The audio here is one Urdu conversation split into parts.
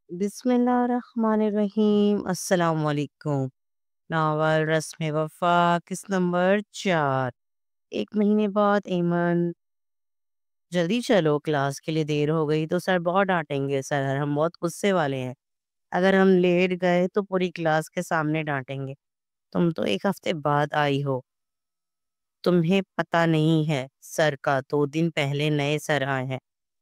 بسم اللہ الرحمن الرحیم، السلام علیکم۔ ناول رسم وفا قسط نمبر 4۔ ایک مہینے بعد ایمن، جلدی چلو، کلاس کے لیے دیر ہو گئی تو سر بہت ڈانٹیں گے۔ سر ہم بہت غصے والے ہیں، اگر ہم لیٹ گئے تو پوری کلاس کے سامنے ڈانٹیں گے۔ تم تو ایک ہفتے بعد آئی ہو، تمہیں پتہ نہیں ہے سر کا 2 دن پہلے نئے سر آئے ہیں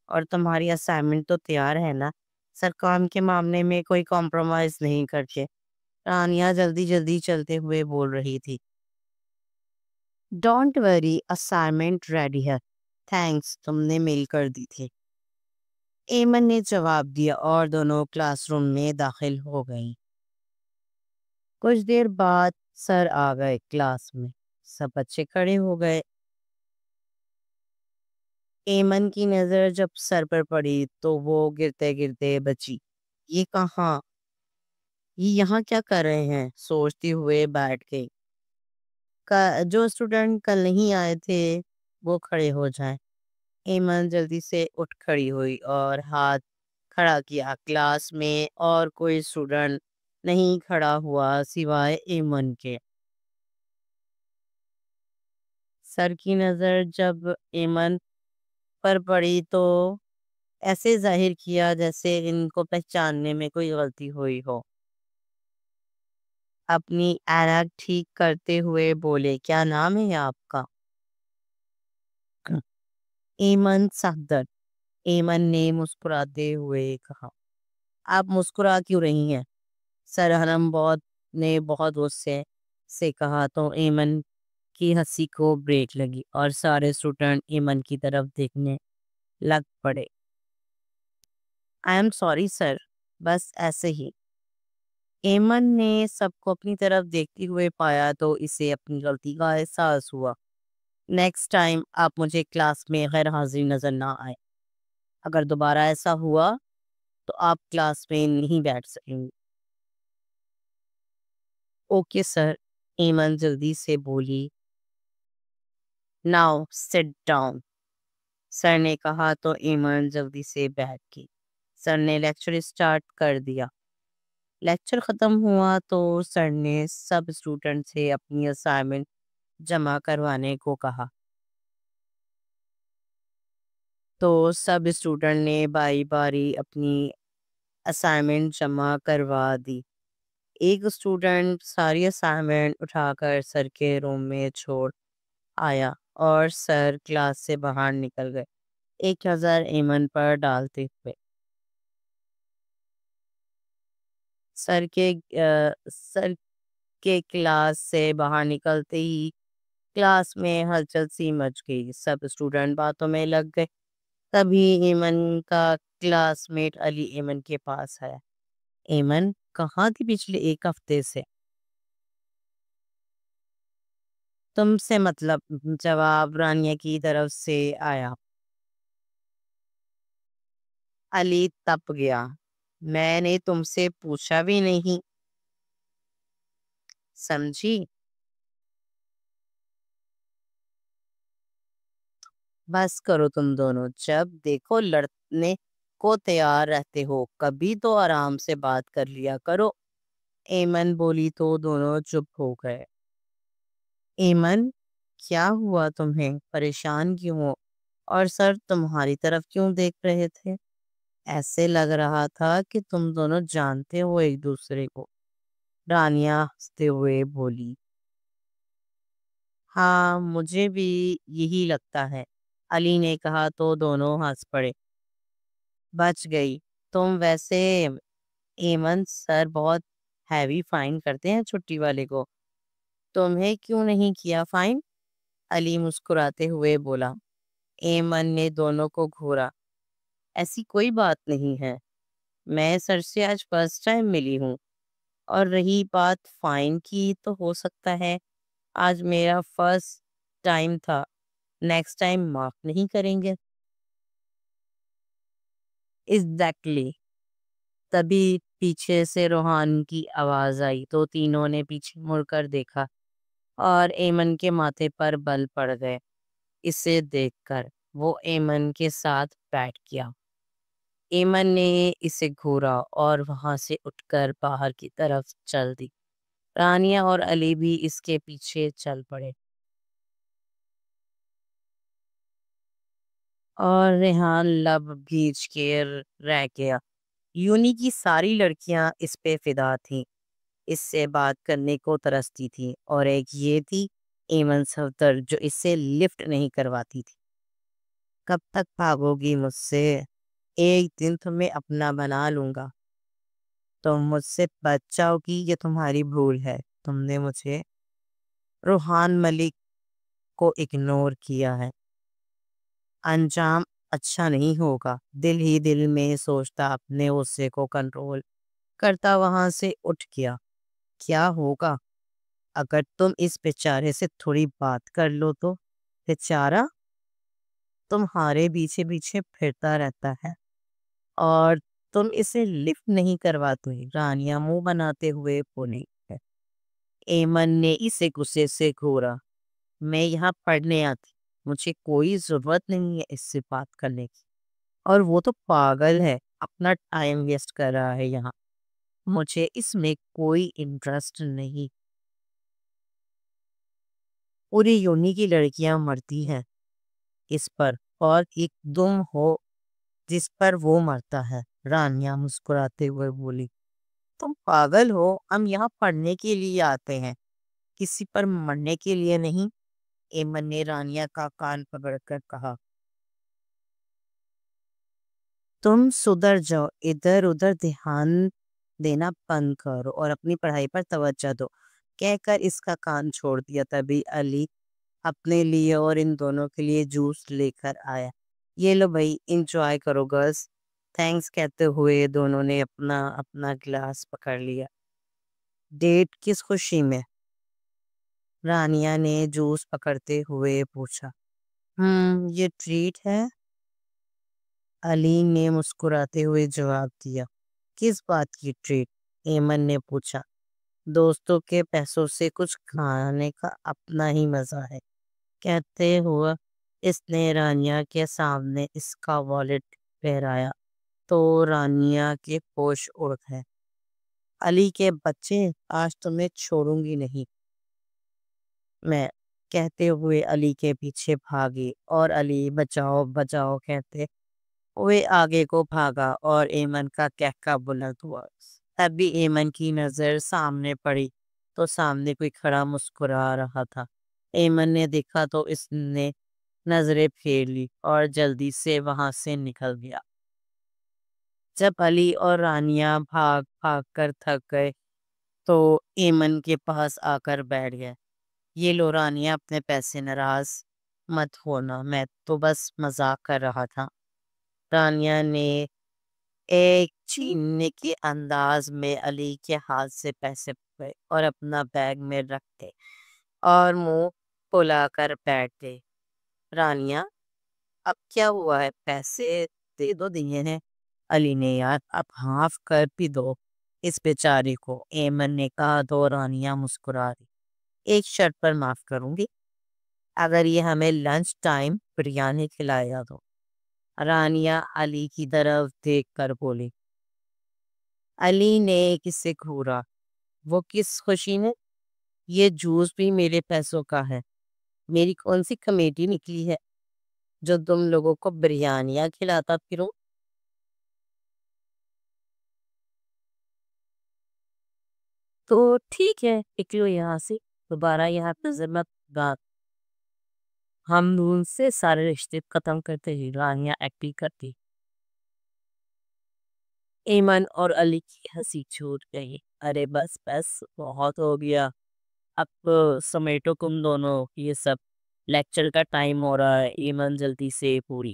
اور تمہاری اسائنمنٹ تو تیار ہے نا۔ سر کام کے معاملے میں کوئی کمپرومائز نہیں کرتے۔ رانیہ جلدی جلدی چلتے ہوئے بول رہی تھی۔ ڈونٹ وری، اسائنمنٹ ریڈی ہے، تھینکس، تم نے میل کر دی تھی، ایمن نے جواب دیا اور دونوں کلاس روم میں داخل ہو گئیں۔ کچھ دیر بعد سر آ گئے کلاس میں، سب بچے کھڑے ہو گئے۔ ایمن کی نظر جب سر پر پڑی تو وہ گرتے گرتے بچی۔ یہ کہاں، یہ یہاں کیا کر رہے ہیں؟ سوچتی ہوئے بیٹھ گئی۔ جو اسٹوڈنٹ کل نہیں آئے تھے وہ کھڑے ہو جائیں۔ ایمن جلدی سے اٹھ کھڑی ہوئی اور ہاتھ کھڑا کیا۔ کلاس میں اور کوئی اسٹوڈنٹ نہیں کھڑا ہوا سوائے ایمن کے۔ سر کی نظر جب ایمن پر پڑی تو ایسے ظاہر کیا جیسے ان کو پہچاننے میں کوئی غلطی ہوئی ہو۔ اپنی ایرک ٹھیک کرتے ہوئے بولے، کیا نام ہے آپ کا؟ ایمن صفدر، ایمن نے مسکراتے ہوئے کہا۔ آپ مسکرا کیوں رہی ہیں؟ سر حرم نے بہت غصے سے کہا تو ایمن کی ہنسی کو بریک لگی اور سارے اسٹوڈنٹ ایمن کی طرف دیکھنے لگ پڑے۔ آئی ایم سوری سر، بس ایسے ہی۔ ایمن نے سب کو اپنی طرف دیکھتے ہوئے پایا تو اسے اپنی غلطی کا احساس ہوا۔ نیکسٹ ٹائم آپ مجھے کلاس میں غیر حاضر نظر نہ آئے۔ اگر دوبارہ ایسا ہوا تو آپ کلاس میں نہیں بیٹھ سکیں گے۔ اوکے سر، ایمن جلدی سے بولی۔ ناؤ سٹ ڈاؤن، سر نے کہا تو ایمن جلدی سے بیٹھ گئی۔ سر نے لیکچر اسٹارٹ کر دیا۔ لیکچر ختم ہوا تو سر نے سب اسٹوڈنٹ سے اپنی اسائنمنٹ جمع کروانے کو کہا تو سب اسٹوڈنٹ نے باری باری اپنی اسائنمنٹ جمع کروا دی۔ ایک اسٹوڈنٹ ساری اسائنمنٹ اٹھا کر سر کے روم میں چھوڑ آیا اور سر کلاس سے باہر نکل گئے، 1,000 ایمن پر ڈالتے ہوئے۔ سر کے کلاس سے باہر نکلتے ہی کلاس میں ہلچل سی مچ گئی، سب اسٹوڈنٹ باتوں میں لگ گئے۔ تبھی ایمن کا کلاس میٹ علی ایمن کے پاس آیا۔ ایمن کہاں تھی پچھلے 1 ہفتے سے؟ تم سے مطلب، جواب رانیہ کی طرف سے آیا۔ علی تپ گیا، میں نے تم سے پوچھا بھی نہیں، سمجھی؟ بس کرو تم دونوں، جب دیکھو لڑنے کو تیار رہتے ہو، کبھی تو آرام سے بات کر لیا کرو۔ ایمن بولی تو دونوں چپ ہو گئے۔ ایمن، کیا ہوا تمہیں؟ پریشان کیوں ہو؟ اور سر تمہاری طرف کیوں دیکھ رہے تھے؟ ایسے لگ رہا تھا کہ تم دونوں جانتے ہو ایک دوسرے کو، رانیہ ہنستے ہوئے بولی۔ ہاں مجھے بھی یہی لگتا ہے، علی نے کہا تو دونوں ہنس پڑے۔ بچ گئی تم۔ ویسے ایمن، سر بہت ہیوی فائن کرتے ہیں چھٹی والے کو، تمہیں کیوں نہیں کیا فائن؟ علی مسکراتے ہوئے بولا۔ ایمن نے دونوں کو گھورا۔ ایسی کوئی بات نہیں ہے، میں سر سے آج فرسٹ ٹائم ملی ہوں، اور رہی بات فائن کی تو ہو سکتا ہے آج میرا فرسٹ ٹائم تھا، نیکسٹ ٹائم معاف نہیں کریں گے۔ ایگزیکٹلی۔ تبھی پیچھے سے روحان کی آواز آئی تو تینوں نے پیچھے مڑ کر دیکھا اور ایمن کے ماتھے پر بل پڑ گئے۔ اسے دیکھ کر وہ ایمن کے ساتھ بیٹھ گیا۔ ایمن نے اسے گھورا اور وہاں سے اٹھ کر باہر کی طرف چل دی۔ رانیہ اور علی بھی اس کے پیچھے چل پڑے اور ریحان لب بھیج کے رہ گیا۔ یونی کی ساری لڑکیاں اس پہ فدا تھیں، اس سے بات کرنے کو ترستی تھی، اور ایک یہ تھی ایمن صفدر جو اس سے لفٹ نہیں کرواتی تھی۔ کب تک بھاگو گی مجھ سے؟ ایک دن تمہیں اپنا بنا لوں گا۔ تم مجھ سے بچ جاؤ گی، یہ تمہاری بھول ہے۔ تم نے مجھے روحان ملک کو اگنور کیا ہے، انجام اچھا نہیں ہوگا۔ دل ہی دل میں سوچتا اپنے غصے کو کنٹرول کرتا وہاں سے اٹھ گیا۔ کیا ہوگا اگر تم اس بیچارے سے تھوڑی بات کر لو تو؟ بیچارہ تمہارے پیچھے پیچھے پھرتا رہتا ہے اور تم اسے لفٹ نہیں کرواتے۔ رانیہ منہ بناتے ہوئے بولی ہے۔ ایمن نے اسے غصے سے گھورا۔ میں یہاں پڑھنے آتی، مجھے کوئی ضرورت نہیں ہے اس سے بات کرنے کی، اور وہ تو پاگل ہے، اپنا ٹائم ویسٹ کر رہا ہے یہاں، مجھے اس میں کوئی انٹرسٹ نہیں۔ پوری یونی کی لڑکیاں مرتی ہیں اس پر، اور ایک تم ہو جس پر وہ مرتا ہے۔ رانیہ مسکراتے ہوئے بولی، تم پاگل ہو، ہم یہاں پڑھنے کے لیے آتے ہیں، کسی پر مرنے کے لیے نہیں۔ ایمن نے رانیہ کا کان پکڑ کر کہا، تم سدھر جاؤ، ادھر ادھر دھیان دینا بند کرو اور اپنی پڑھائی پر توجہ دو۔ کہہ کر اس کا کان چھوڑ دیا۔ تبھی علی اپنے لیے اور ان دونوں کے لیے جوس لے کر آیا۔ یہ لو بھائی، انجوائے کرو گرلز۔ تھینکس کہتے ہوئے دونوں نے اپنا اپنا گلاس پکڑ لیا۔ ڈیٹ کس خوشی میں؟ رانیہ نے جوس پکڑتے ہوئے پوچھا۔ یہ ٹریٹ ہے، علی نے مسکراتے ہوئے جواب دیا۔ کس بات کی ٹریٹ؟ ایمن نے پوچھا۔ دوستوں کے پیسوں سے کچھ کھانے کا اپنا ہی مزہ ہے، کہتے ہوا اس نے رانیہ کے سامنے اس کا والیٹ پھیرایا تو رانیہ کے ہوش اڑ گئے۔ علی کے بچے، آج تمہیں چھوڑوں گی نہیں میں، کہتے ہوئے علی کے پیچھے بھاگی، اور علی بچاؤ بچاؤ کہتے ہوئے آگے کو بھاگا، اور ایمن کا کہکا بلند ہوا۔ تبھی ایمن کی نظر سامنے پڑی تو سامنے کوئی کھڑا مسکرا رہا تھا۔ ایمن نے دیکھا تو اس نے نظریں پھیر لی اور جلدی سے وہاں سے نکل گیا۔ جب علی اور رانیہ بھاگ بھاگ کر تھک گئے تو ایمن کے پاس آ کر بیٹھ گئے۔ یہ لو رانیہ، اپنے پیسے، ناراض مت ہونا، میں تو بس مذاق کر رہا تھا۔ رانیہ نے ایک چھیننے کے انداز میں علی کے ہاتھ سے پیسے پکڑے اور اپنا بیگ میں رکھتے اور منہ پھلا کر بیٹھ گئے۔ رانیہ، اب کیا ہوا ہے؟ پیسے دے دو، دیے ہیں علی نے۔ یار اب معاف کر بھی دو اس بیچارے کو، ایمن نے کہا تو رانیہ مسکرا دی۔ ایک شرط پر معاف کروں گی، اگر یہ ہمیں لنچ ٹائم بریانی کھلایا تو۔ رانیہ علی کی طرف دیکھ کر بولی۔ علی نے کسے گھورا؟ وہ کس خوشی میں؟ یہ جوس بھی میرے پیسوں کا ہے، میری کون سی کمیٹی نکلی ہے جو تم لوگوں کو بریانیاں کھلاتا پھروں؟ تو ٹھیک ہے، نکلو یہاں سے، دوبارہ یہاں پہ ضرورت بات، ہم ان سے سارے رشتے ختم کرتے ہی۔ رانیہ ایکٹنگ کرتی۔ ایمن اور علی کی ہنسی چھوٹ گئی۔ ارے بس بس، بہت ہو گیا، اب سمیٹو تم دونوں، یہ سب لیکچر کا ٹائم ہو رہا ہے۔ ایمن جلدی سے پوری۔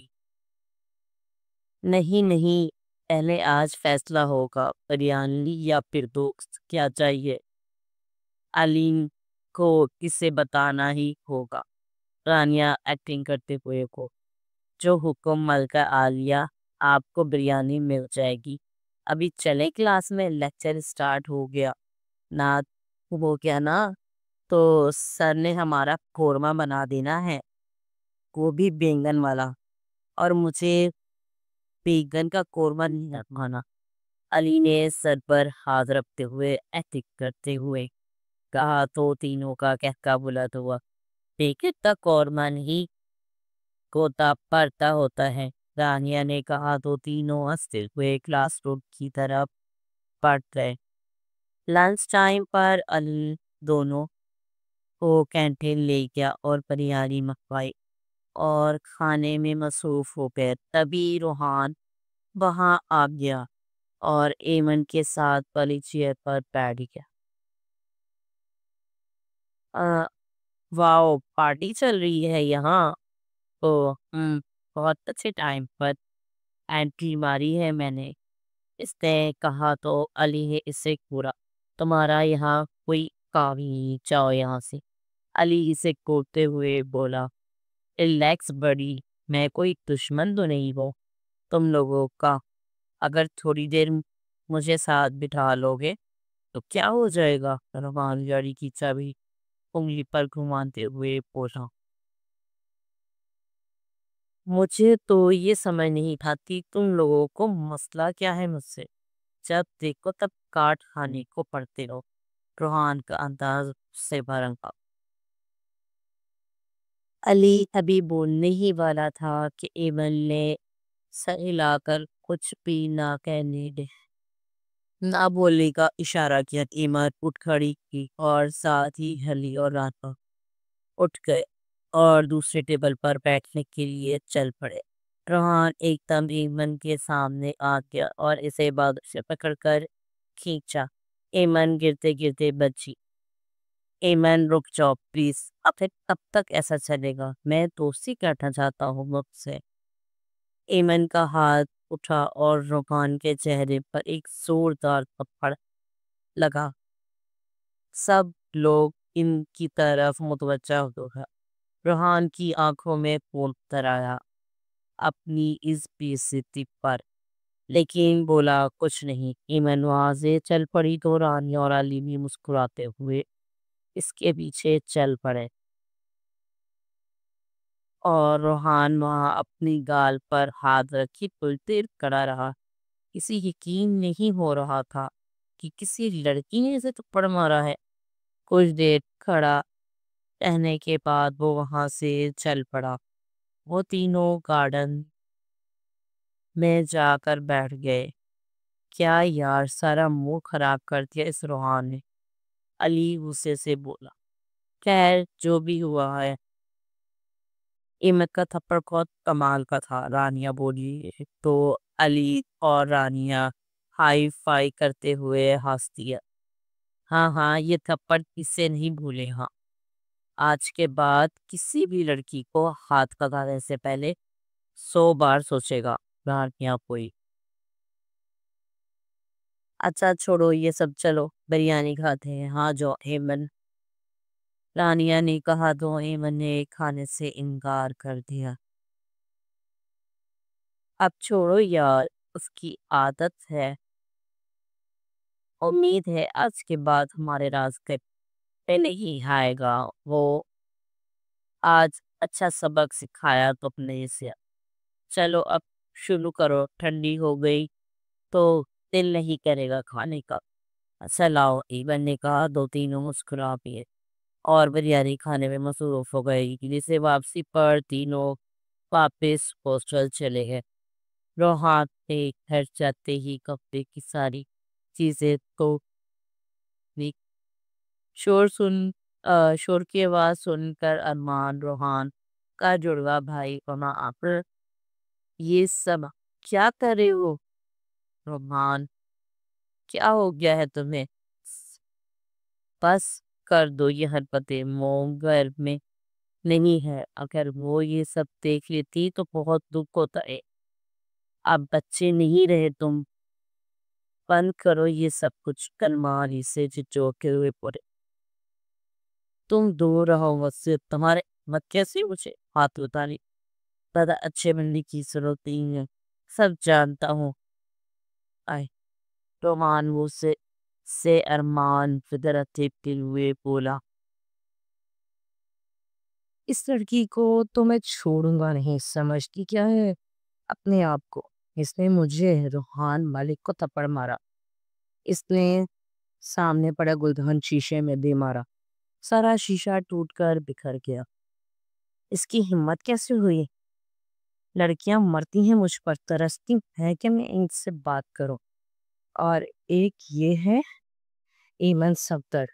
نہیں نہیں، پہلے آج فیصلہ ہوگا، بریانی یا پھر دوست، کیا چاہیے؟ علی کو کسے بتانا ہی ہوگا۔ رانیہ ایکٹنگ کرتے ہوئے کو، جو حکم ملکہ عالیہ، آپ کو بریانی مل جائے گی۔ ابھی چلے کلاس میں، لیکچر سٹارٹ ہو گیا نا، وہ کیا نا، تو سر نے ہمارا قورمہ بنا دینا ہے، وہ بھی بینگن والا، اور مجھے بیگن کا قورمہ نہیں کھانا۔ علی نے سر پر ہاتھ رکھتے ہوئے ایکٹنگ کرتے ہوئے کہا تو تینوں کا کہکا بلند ہوا۔ بیگن کا قورمہ نہیں ہوتا پڑتا ہوتا ہے، رانیہ نے کہا تو تینوں ہنستے ہوئے کلاس روم کی طرف بڑھ گئے۔ لنچ ٹائم پر علی دونوں کو کینٹین لے گیا اور بریانی منگوائی اور کھانے میں مصروف ہو گئے۔ تبھی روحان وہاں آ گیا اور ایمن کے ساتھ والی چیئر پر بیٹھ گیا۔ واؤ، پارٹی چل رہی ہے یہاں۔ بہت اچھے ٹائم پر اینٹری ماری ہے میں نے، اس نے کہا تو علی نے اسے پورا تمہارا یہاں کوئی کام ہی نہیں، جاؤ یہاں سے۔ علی اسے کوپتے ہوئے بولا، ریلیکس بڑی، میں کوئی دشمن تو نہیں ہوں تم لوگوں کا، اگر تھوڑی دیر مجھے ساتھ بٹھا لو گے تو کیا ہو جائے گا؟ روحان گاڑی کی چابی انگلی پر گھماتے ہوئے بولا، مجھے تو یہ سمجھ نہیں آتی تم لوگوں کو مسئلہ کیا ہے مجھ سے، جب دیکھو تب کاٹ کھانے کو پڑتے ہو۔ روحان کا انداز سے بھرا تھا۔ علی ابھی بولنے ہی والا تھا کہ ایمن نے سر ہلا کر کچھ بھی نہ کہنے دے نہ بولنے کا اشارہ کیا۔ ایمن اٹھ کھڑی کی اور ساتھ ہی علی اور رانا اٹھ گئے اور دوسرے ٹیبل پر بیٹھنے کے لیے چل پڑے۔ روحان ایک دم ایمن کے سامنے آ گیا اور اسے بازو سے پکڑ کر کھینچا۔ ایمن گرتے گرتے بچی، ایمن رک جاؤ پلیز، اب کب تک ایسا چلے گا؟ میں دوستی کرنا چاہتا ہوں مجھ سے۔ ایمن کا ہاتھ اٹھا اور روحان کے چہرے پر ایک زوردار تھپڑ لگا۔ سب لوگ ان کی طرف متوجہ ہو گئے۔ روحان کی آنکھوں میں خون اتر آیا اپنی اس بے عزتی پر، لیکن بولا کچھ نہیں۔ ایمن وہاں سے چل پڑی تو رانیہ اور علی بھی مسکراتے ہوئے اس کے پیچھے چل پڑے اور روحان وہاں اپنی گال پر ہاتھ رکھی کچھ دیر کھڑا رہا۔ کسی یقین نہیں ہو رہا تھا کہ کسی لڑکی نے اسے تھپڑ مارا ہے۔ کچھ دیر کھڑا رہنے کے بعد وہ وہاں سے چل پڑا۔ وہ تینوں گارڈن میں جا کر بیٹھ گئے۔ کیا یار، سارا موڈ خراب کر دیا اس روحان نے، علی غصے سے بولا۔ خیر جو بھی ہوا ہے، ایمن کا تھپڑ بہت کمال کا تھا، رانیہ بولی تو علی اور رانیہ ہائی فائی کرتے ہوئے ہنس دیا۔ ہاں ہاں، یہ تھپڑ کسے نہیں بھولے ہاں، آج کے بعد کسی بھی لڑکی کو ہاتھ لگانے سے پہلے 100 بار سوچے گا۔ رانیہ کوئی اچھا چھوڑو یہ سب، چلو بریانی کھاتے ہیں۔ ہاں جو ایمن، رانیہ نے کہا تو ایمن نے کھانے سے انکار کر دیا۔ اب چھوڑو یار، اس کی عادت ہے، امید ہے آج کے بعد ہمارے راستے پہ نہیں آئے گا۔ وہ آج اچھا سبق سکھایا تو اپنے سے، چلو اب شروع کرو، ٹھنڈی ہو گئی تو دل نہیں کرے گا کھانے کا۔ اچھا لاؤ، ایمن نے کہا، دو تینوں مسکرا پیے اور بریانی کھانے میں مصروف ہو گئے۔ جسے واپسی پر تینوں واپس ہاسٹل چلے گئے۔ روحان نے گھر جاتے ہی کپڑے کی ساری چیزیں تو شور کی آواز سن کر ارمان روحان کا جڑوا بھائی وہاں آ کر، یہ سب کیا کر رہے ہو؟ روحان، کیا ہو گیا ہے تمہیں؟ بس کر دو یہ حرکتیں، موم گھر میں نہیں ہے، اگر وہ یہ سب دیکھ لیتی تو بہت دکھ ہوتا ہے۔ اب بچے نہیں رہے تم، بند کرو یہ سب کچھ۔ کلمانی سے جھجھوکتے ہوئے پڑے، تم دور رہو مجھ سے، تمہارے مت کیسے مجھے ہاتھ اتاری، زیادہ اچھے بننے کی ضرورت نہیں ہے، سب جانتا ہوں۔ آئے رومان وہ سے ارمان فدرت دیکھتے ہوئے بولا، اس لڑکی کو تو میں چھوڑوں گا نہیں، سمجھتی کیا ہے اپنے آپ کو؟ اس نے مجھے روحان ملک کو تھپڑ مارا۔ اس نے سامنے پڑا گلدان شیشے میں دے مارا۔ سارا شیشہ ٹوٹ کر بکھر گیا۔ اس کی ہمت کیسے ہوئی؟ لڑکیاں مرتی ہیں مجھ پر، ترستی ہیں کہ میں ان سے بات کروں۔ اور ایک یہ ہے ایمن صفدر،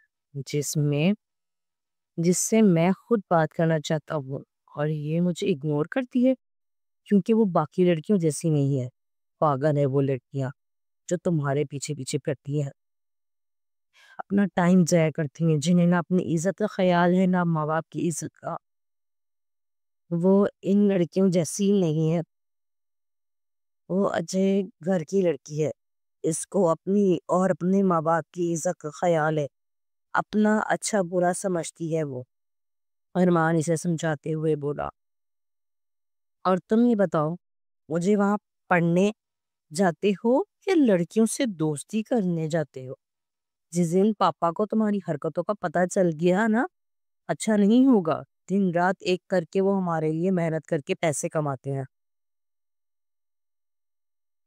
جس سے میں خود بات کرنا چاہتا ہوں، اور یہ مجھے اگنور کرتی ہے کیونکہ وہ باقی لڑکیوں جیسی نہیں ہے۔ پاگل ہے وہ لڑکیاں جو تمہارے پیچھے پیچھے پڑتی ہیں، اپنا ٹائم ضائع کرتی ہیں، جنہیں نہ اپنی عزت کا خیال ہے نہ ماں باپ کی عزت کا۔ وہ ان لڑکیوں جیسی نہیں ہے، وہ اچھے گھر کی لڑکی ہے۔ اس کو اپنی اور اپنے ماں باپ کی عزت کا خیال ہے، اپنا اچھا برا سمجھتی ہے وہ۔ ارمان اسے سمجھاتے ہوئے بولا، اور تم یہ بتاؤ، مجھے وہاں پڑھنے جاتے ہو یا لڑکیوں سے دوستی کرنے جاتے ہو؟ جس دن پاپا کو تمہاری حرکتوں کا پتہ چل گیا نا، اچھا نہیں ہوگا۔ دن رات ایک کر کے وہ ہمارے لیے محنت کر کے پیسے کماتے ہیں،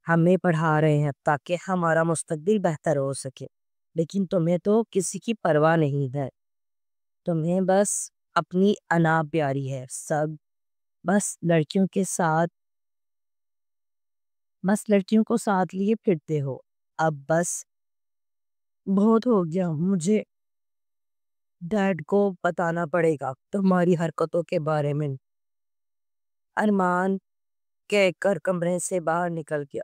ہمیں پڑھا رہے ہیں تاکہ ہمارا مستقبل بہتر ہو سکے، لیکن تمہیں تو کسی کی پرواہ نہیں ہے۔ تمہیں بس اپنی انا پیاری ہے، سب بس لڑکیوں کو ساتھ لیے پھرتے ہو۔ اب بس بہت ہو گیا، مجھے ڈیڈ کو بتانا پڑے گا تمہاری حرکتوں کے بارے میں۔ ارمان کہہ کر کمرے سے باہر نکل گیا۔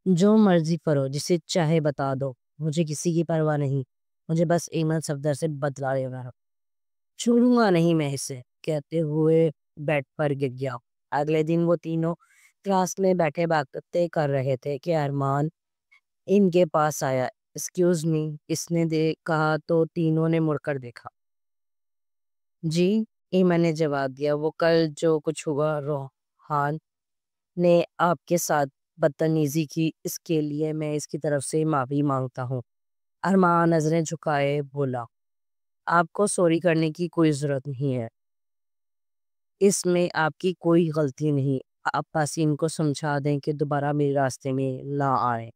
جو مرضی کرو، جسے چاہے بتا دو، مجھے کسی کی پرواہ نہیں، مجھے بس ایمن صفدر سے بدلا لینا ہے، چھوڑوں گا نہیں میں اسے، کہتے ہوئے بیڈ پر گر گیا۔ اگلے دن وہ تینوں کلاس میں بیٹھے باتیں کر رہے تھے کہ ارمان ان کے پاس آیا۔ ایکسکیوز می، اس نے کہا تو تینوں نے مڑ کر دیکھا۔ جی، ایمن نے جواب دیا، وہ کل جو کچھ ہوا، روحان نے آپ کے ساتھ بدتمیزی کی، اس کے لیے میں اس کی طرف سے معافی مانگتا ہوں۔ ارمان نظریں جھکائے بولا، آپ کو سوری کرنے کی کوئی ضرورت نہیں ہے، اس میں آپ کی کوئی غلطی نہیں۔ آپ پاسین کو سمجھا دیں کہ دوبارہ میرے راستے میں نہ آئے۔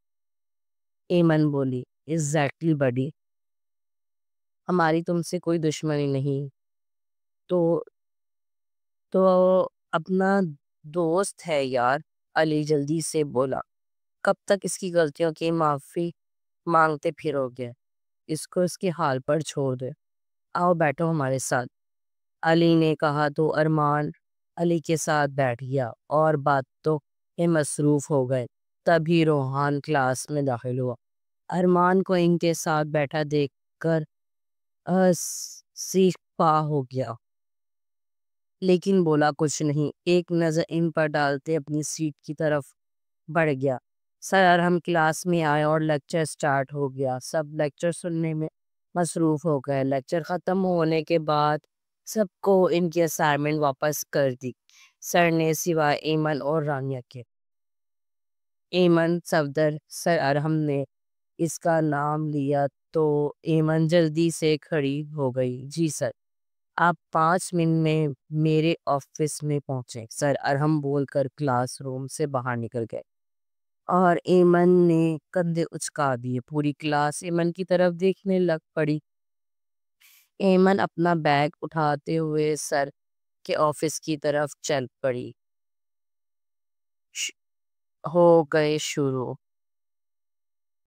ایمن بولی، ایگزیکٹلی بڈی، ہماری تم سے کوئی دشمنی نہیں، تو اپنا دوست ہے یار۔ علی جلدی سے بولا، کب تک اس کی غلطیوں کی معافی مانگتے پھرو گے؟ اس کو اس کے حال پر چھوڑ دے، آؤ بیٹھو ہمارے ساتھ۔ علی نے کہا تو ارمان علی کے ساتھ بیٹھ گیا اور باتوں میں مصروف ہو گئے۔ تبھی روحان کلاس میں داخل ہوا۔ ارمان کو ان کے ساتھ بیٹھا دیکھ کر سیخ پا ہو گیا، لیکن بولا کچھ نہیں۔ ایک نظر ان پر ڈالتے اپنی سیٹ کی طرف بڑھ گیا۔ سر، ہم کلاس میں آئے اور لیکچر سٹارٹ ہو گیا۔ سب لیکچر سننے میں مصروف ہو گئے۔ لیکچر ختم ہونے کے بعد سب کو ان کی اسائنمنٹ واپس کر دی، سر نے سوائے ایمن اور رانیہ کے۔ ایمن صفدر، سر ارحم نے اس کا نام لیا تو ایمن جلدی سے کھڑی ہو گئی۔ جی سر، آپ 5 منٹ میں میرے آفس میں پہنچے، سر ارحم بول کر کلاس روم سے باہر نکل گئے، اور ایمن نے کندھے اچکا دیے۔ پوری کلاس ایمن کی طرف دیکھنے لگ پڑی۔ ایمن اپنا بیگ اٹھاتے ہوئے سر کے آفس کی طرف چل پڑی۔ ہو گئے شروع۔